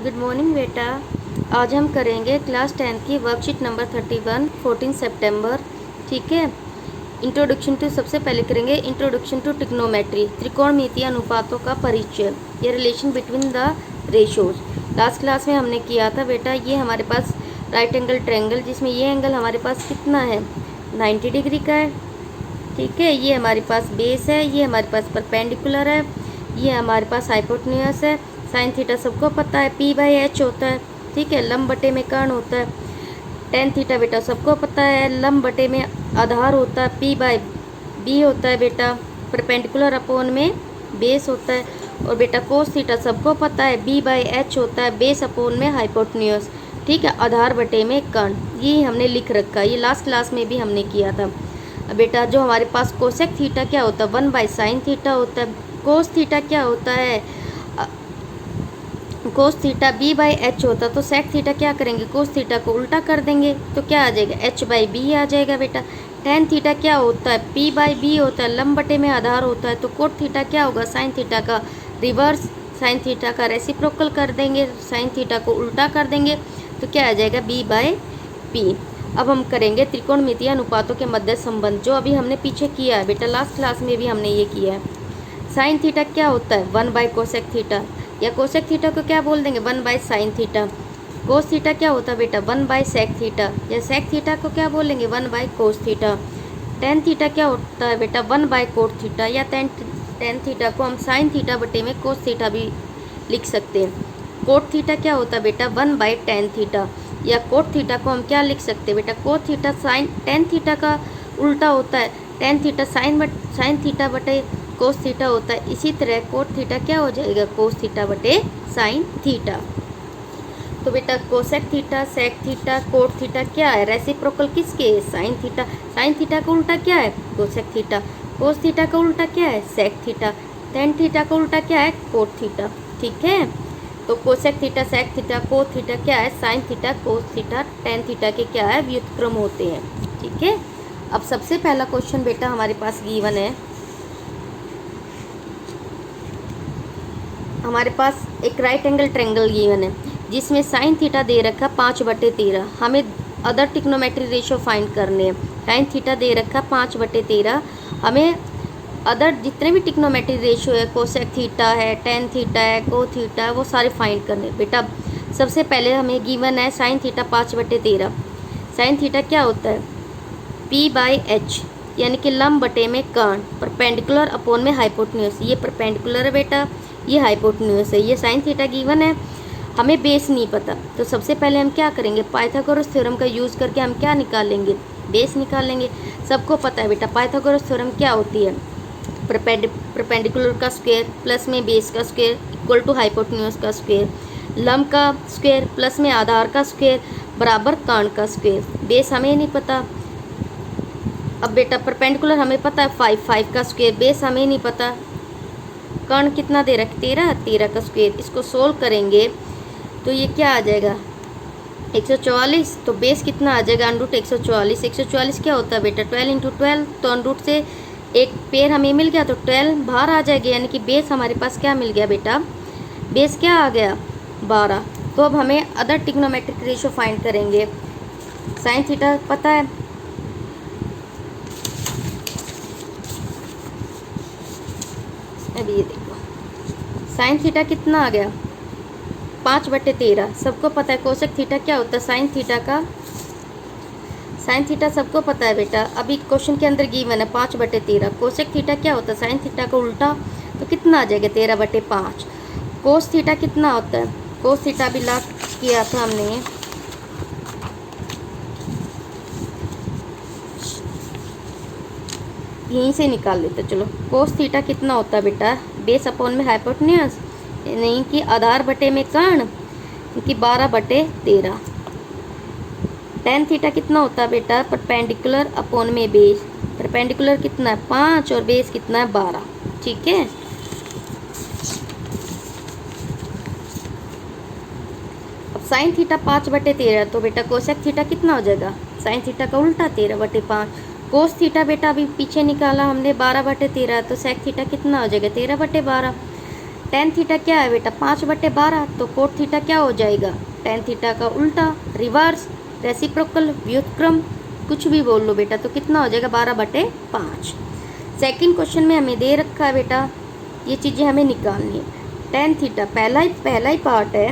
Good morning बेटा। आज हम करेंगे क्लास 10 की वर्कशीट नंबर 31 14 सितंबर। ठीक है। इंट्रोडक्शन टू सबसे पहले करेंगे इंट्रोडक्शन टू ट्रिग्नोमेट्री, त्रिकोणमितीय अनुपातों का परिचय, ये relation between the ratios. Last class में हमने किया था बेटा, ये हमारे पास राइट एंगल ट्रायंगल जिसमें ये एंगल हमारे पास कितना है 90 डिग्री का है। ठीक है। ये हमारे पास बेस है, ये हमारे पास परपेंडिकुलर है, ये हमारे पास हाइपोटेन्यूस है। साइन थीटा सबको पता है p/h होता है। ठीक है। लंब बटे में कर्ण होता है। टेन थीटा बेटा सबको पता है लंब बटे में आधार होता है, p/b होता है बेटा, परपेंडिकुलर अपॉन में बेस होता है। और बेटा कोस थीटा सबको पता है b/h होता है, बेस अपॉन में हाइपोटेन्यूस। ठीक है। आधार बटे में कर्ण, ये हमने लिख रखा है, ये लास्ट क्लास में भी हमने किया था। अब बेटा जो हमारे पास कोसेक थीटा क्या होता है 1/sin थीटा होता है। कोस थीटा क्या होता है कोस थीटा b/h होता, तो सेक थीटा क्या करेंगे कोस थीटा को उल्टा कर देंगे, तो क्या आ जाएगा h/b आ जाएगा बेटा। टेन थीटा क्या होता है p/b होता है, लंब बटे में आधार होता है। तो कोट थीटा क्या होगा साइन थीटा का रिवर्स, साइन थीटा का रेसिप्रोकल कर देंगे, साइन थीटा को उल्टा कर देंगे, तो क्या आ जाएगा b/p। अब हम करेंगे त्रिकोणमितीय अनुपातों के मध्य संबंध, जो अभी हमने पीछे किया है बेटा, लास्ट क्लास में भी हमने ये किया है। साइन थीटा क्या होता है 1/कोसेक थीटा, या कोसेक थीटा को क्या बोल देंगे 1/sin थीटा। कोस थीटा क्या होता है बेटा 1/सेक थीटा, या सेक थीटा को क्या बोलेंगे 1/कोस थीटा। टेन थीटा क्या होता है बेटा 1/कोट थीटा, या टेन थीटा को हम साइन थीटा बटे में कोस थीटा भी लिख सकते हैं। कोट थीटा क्या होता है बेटा 1/टेन थीटा, या कोट थीटा को हम क्या लिख सकते हैं बेटा cot theta sine tan theta का उल्टा होता है, टेन थीटा साइन थीटा बटे कोस थीटा होता है। इसी तरह कोट थीटा क्या हो जाएगा कोस थीटा बटे साइन थीटा। तो बेटा cosec theta, sec theta, cot theta क्या है रेसिप्रोकल किसके साइन थीटा। साइन थीटा का उल्टा क्या है कोसेक थीटा, कोस थीटा का उल्टा क्या है सेक थीटा, टेन थीटा का उल्टा क्या है कोट थीटा। ठीक है। तो cosec theta, sec theta, cot theta क्या है sine theta, cos theta, tan theta के क्या है व्युत्क्रम होते हैं। ठीक है। अब सबसे पहला क्वेश्चन बेटा हमारे पास गिवन है, हमारे पास एक राइट एंगल ट्रायंगल गिवन है जिसमें साइन थीटा दे रखा 5/13। हमें अदर ट्रिग्नोमेट्री रेशियो फाइंड करने हैं। साइन थीटा दे रखा 5/13, हमें अदर जितने भी ट्रिग्नोमेट्री रेशियो है कोसेक थीटा है, टेन थीटा है, को थीटा है, वो सारे फाइंड करने बेटा। सबसे पहले हमें गिवन है साइन थीटा 5/13। साइन थीटा क्या होता है p/h, यानी कि लंब बटे में कर्ण, परपेंडिकुलर अपॉन में हाइपोटेन्यूस। ये परपेंडिकुलर है बेटा, ये हाइपोटेन्यूस है। ये साइन थीटा गिवन है, हमें बेस नहीं पता, तो सबसे पहले हम क्या करेंगे पाइथागोरस थ्योरम का यूज़ करके हम क्या निकालेंगे बेस निकालेंगे। सबको पता है बेटा पाइथागोरस थ्योरम क्या होती है परपेंडिकुलर का स्क्वायर प्लस में बेस का स्क्वायर इक्वल टू हाइपोटेन्यूस का स्क्वायर, लंब का स्क्वायर प्लस में आधार का स्क्वायर बराबर कर्ण का स्क्वायर। बेस हमें नहीं पता। अब बेटा परपेंडिकुलर हमें पता है 5 का स्क्वायर, बेस हमें नहीं पता। कर्ण कितना दे रखा 13 का स्क्वायर, इसको सोल्व करेंगे तो ये क्या आ जाएगा 144। तो बेस कितना आ जाएगा √144। 144 क्या होता है बेटा 12 × 12, तो √ से एक पेयर हमें मिल गया तो 12 बाहर आ जाएगा, यानी कि बेस हमारे पास क्या मिल गया बेटा बेस क्या आ गया 12। तो अब हमें अदर ट्रिग्नोमेट्रिक रेशियो फाइंड करेंगे। साइन थीटा पता है, अभी ये देखो साइन थीटा कितना आ गया 5/13, सबको पता है। कोसेक थीटा क्या होता है साइन थीटा का, साइन थीटा सबको पता है बेटा। अभी क्वेश्चन के अंदर गिवन है 5/13। कोसेक थीटा क्या होता है साइन थीटा का उल्टा, तो कितना आ जाएगा 13/5। कोस थीटा कितना होता है कोस थीटा भी लास्ट किया था हमने, यहीं से निकाल लेते चलो। कोस थीटा कितना होता है बेटा बेस अपॉन में हाइपोटेन्यूस, नहीं कि आधार बटे में कर्ण, कि 12/13। टेन थीटा कितना होता है बेटा परपेंडिकुलर अपॉन में बेस, परपेंडिकुलर कितना है 5 और बेस कितना है 12। ठीक है। अब साइन थीटा 5/13, तो बेटा कोसेक थीटा कितना हो जाएगा साइन थीटा का उल्टा 13/5। कोस थीटा बेटा अभी पीछे निकाला हमने 12/13, तो सेक थीटा कितना हो जाएगा 13/12। टेन थीटा क्या है बेटा 5/12, तो कोट थीटा क्या हो जाएगा टेन थीटा का उल्टा, रिवर्स, रेसिप्रोकल, व्युत्क्रम, कुछ भी बोल लो बेटा, तो कितना हो जाएगा 12/5। सेकंड क्वेश्चन में हमें दे रखा है बेटा, ये चीज़ें हमें निकालनी है। टेन थीटा पहला ही पार्ट है,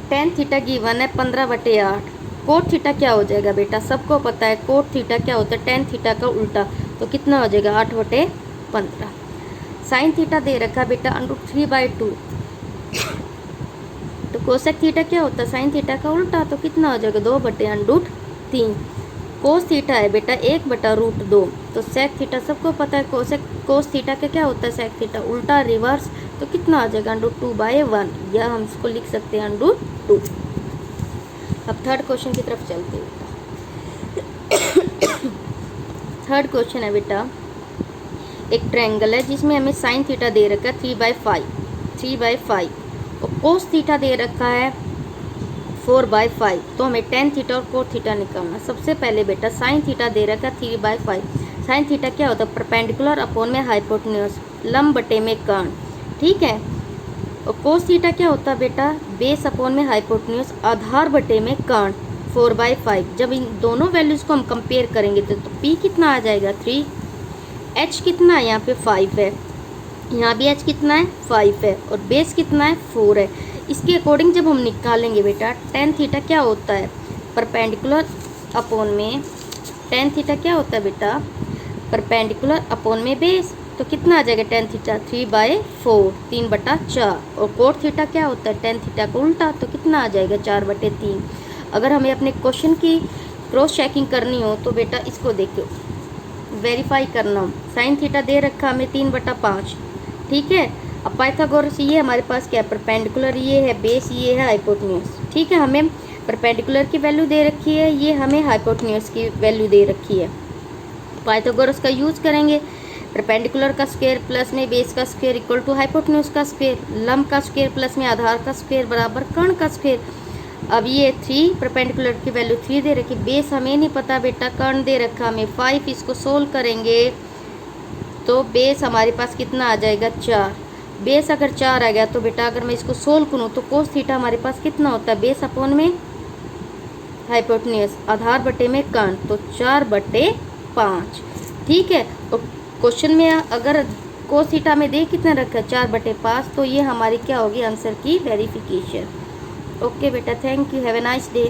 टेन थीटा गिवन है 15/8। कोट थीटा क्या हो जाएगा बेटा, सबको पता है कोट थीटा क्या होता है टेन थीटा का उल्टा, तो कितना हो जाएगा 8/15। साइन थीटा दे रखा बेटा √3/2, तो कोसेक थीटा क्या होता है साइन थीटा का उल्टा, तो कितना हो जाएगा 2/√3। कोस थीटा है बेटा 1/√2, तो सेक थीटा सबको पता है कोस थीटा का क्या होता है सेक थीटा उल्टा, रिवर्स, तो कितना आ जाएगा √2/1, या हम इसको लिख सकते हैं √2। अब थर्ड क्वेश्चन की तरफ चलते हैं बेटा। थर्ड क्वेश्चन है बेटा, एक ट्रायंगल है जिसमें हमें साइन थीटा दे रखा है 3/5 और कोस थीटा दे रखा है 4/5, तो हमें टेन थीटा और कोट थीटा निकालना। सबसे पहले बेटा साइन थीटा दे रखा है 3/5। साइन थीटा क्या होता है परपेंडिकुलर अपॉन में हाइपोटेन्यूज, लंब बटे में कर्ण, ठीक है। और कोस थीटा क्या होता है बेटा बेस अपॉन में हाइपोटेन्यूज, आधार बटे में कर्ण, 4/5। जब इन दोनों वैल्यूज़ को हम कंपेयर करेंगे तो P कितना आ जाएगा 3, H कितना है यहाँ पे 5 है, यहाँ भी H कितना है 5 है, और बेस कितना है 4 है। इसके अकॉर्डिंग जब हम निकालेंगे बेटा टेन थीटा क्या होता है परपेंडिकुलर अपॉन में, टेन थीटा क्या होता है बेटा परपेंडिकुलर अपॉन में बेस, तो कितना आ जाएगा टेन थीटा 3/4, 3/4। और कोट थीटा क्या होता है टेन थीटा को उल्टा, तो कितना आ जाएगा 4/3। अगर हमें अपने क्वेश्चन की क्रॉस चेकिंग करनी हो तो बेटा इसको देखो वेरीफाई करना हो। साइन थीटा दे रखा हमें 3/5, ठीक है। अब पाइथागोरस ये हमारे पास क्या है परपेंडिकुलर, ये है बेस, ये है हाइपोटेन्यूज, ठीक है। हमें परपेंडिकुलर की वैल्यू दे रखी है, ये हमें हाइपोटेन्यूज की वैल्यू दे रखी है। पाइथागोरस का यूज़ करेंगे, परपेंडिकुलर का स्क्वायर प्लस में बेस का स्क्वायर इक्वल टू हाइपोटेन्यूज का स्क्वायर, लंब का स्क्वायर प्लस में आधार का स्क्वायर बराबर कर्ण का स्क्वायर। अब ये 3 परपेंडिकुलर की वैल्यू 3 दे रखी, बेस हमें नहीं पता बेटा, कर्ण दे रखा हमें 5। इसको सोल्व करेंगे तो बेस हमारे पास कितना आ जाएगा 4। बेस अगर 4 आ गया तो बेटा अगर मैं इसको सोल्व करूँ तो कोस थीटा हमारे पास कितना होता है बेस अपॉन में हाइपोटेन्यूज, आधार बटे में कर्ण, तो 4/5, ठीक है। और क्वेश्चन में अगर कोस थीटा में दे कितना रखा है 4/5, तो ये हमारी क्या होगी आंसर की वेरिफिकेशन। ओके बेटा, thank you, have a nice day.